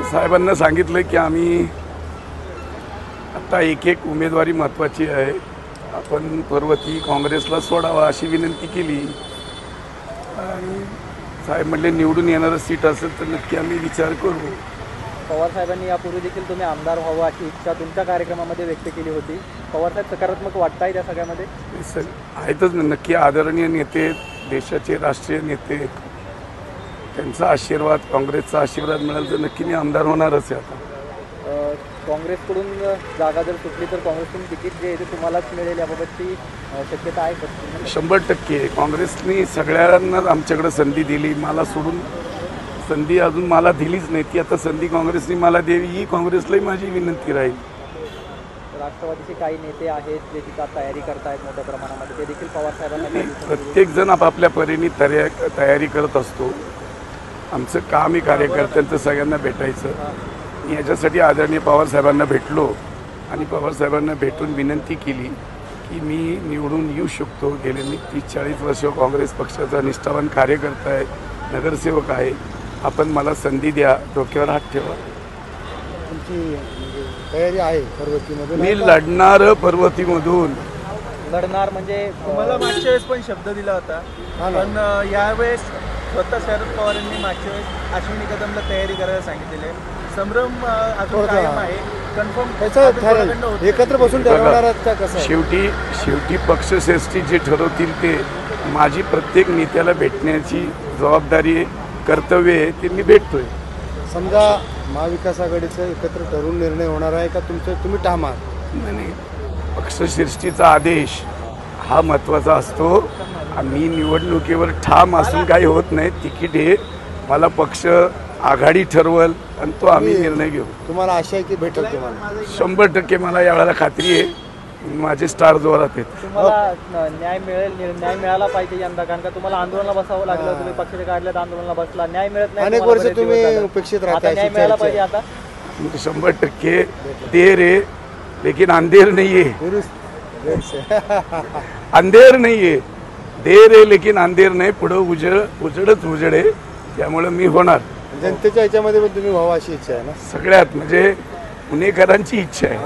साहेबांना सांगितलं की आम्ही आता एक उमेदवारी महत्त्वाची आहे, आपण पर्वती काँग्रेसला सोडावा अशी विनंती केली आणि साहेब म्हणले निवडून येणारं सीट असेल तर नक्की आम्ही विचार करू. पवार साहेबांनी यापूर्वी देखील तुम्ही आमदार व्हावं अशी इच्छा तुमच्या कार्यक्रमामध्ये व्यक्त केली होती. पवार साहेब सकारात्मक वाटताय त्या सगळ्यामध्ये? आहेतच ना, नक्की आदरणीय नेते, देशाचे राष्ट्रीय नेते, त्यांचा आशीर्वाद, काँग्रेसचा आशीर्वाद मिळाला तर नक्की मी आमदार होणारच आहे. आता काँग्रेसकडून जागा जर सुटली तर काँग्रेसकडून तिकीट जे आहे ते तुम्हालाच मिळेल याबाबतची शक्यता आहे का? 100% काँग्रेसने सगळ्यांनाच आमच्याकडे संधी दिली, मला सोडून संधी अजून मला दिलीच नाही. ती आता संधी काँग्रेसने मला द्यावी ही काँग्रेसलाही माझी विनंती राहील. राष्ट्रवादीचे काही नेते आहेत जे तिथं तयारी करतायत मोठ्या प्रमाणामध्ये, ते देखील पवार साहेबांना प्रत्येकजण आपापल्या परीने तयारी करत असतो. आमचं काम ही कार्यकर्त्यांचं सगळ्यांना भेटायचं. मी याच्यासाठी आदरणीय पवारसाहेबांना भेटलो आणि पवारसाहेबांना भेटून विनंती केली की मी निवडून येऊ शकतो. गेले मी 30-40 वर्ष काँग्रेस पक्षाचा निष्ठावान कार्यकर्ता आहे, नगरसेवक आहे. आपण मला संधी द्या, डोक्यावर हात ठेवा. तुमची तयारी आहे पर्वतीमधून? मी लढणार पर्वतीमधून. लढणार म्हणजे मला मागच्या वेळेस पण शब्द दिला होता, पण यावेळेस स्वतः शरद पवारांनी मागच्या वेळेस अश्विनी कदमला तयारी करायला सांगितलेली आहे. संभ्रम अजून कायम आहे. कन्फर्म एकत्र बसून ठरवणार का कसं? शेवटी पक्षश्रेष्ठी जे ठरवतील ते. माझी प्रत्येक नेत्याला भेटण्याची जबाबदारी, कर्तव्य आहे, ते मी भेटतोय. समजा महाविकास आघाडीचं एकत्र ठरवून निर्णय होणार आहे का तुम्ही ठाम आहात? नाही, पक्षश्रेष्ठीचा आदेश हा महत्त्वाचा असतो. मी निवडणुकीवर ठाम असून काही होत नाही. तिकीट हे मला पक्ष आघाडी ठरवल आणि तो आम्ही निर्णय घेऊ. तुम्हाला आशा आहे की भेटेल तुम्हाला? 100% मला यावेळेला खात्री आहे. माझे स्टार जोरात आहेत. तुम्हाला न्याय मिळेल, न्याय मिळाला पाहिजे यंदा, कारण का तुम्हाला आंदोलनाला बसावं लागलं, तुम्ही पक्षाच्या काढल्यात, आंदोलनाला बसला, न्याय मिळत नाही. अनेक वर्ष तुम्ही उपेक्षित राहता, न्याय मिळाला पाहिजे आता. 100% देर है लेकिन अंधेर नहीं है. अंधेर नहीं है, देर आहे लेकिन अंधेर नाही. पुढं उजडच उजड आहे. त्यामुळे मी होणार. जनतेच्या ह्याच्यामध्ये पण तुम्ही व्हावं अशी इच्छा आहे ना? सगळ्यात म्हणजे पुणेकरांची इच्छा आहे.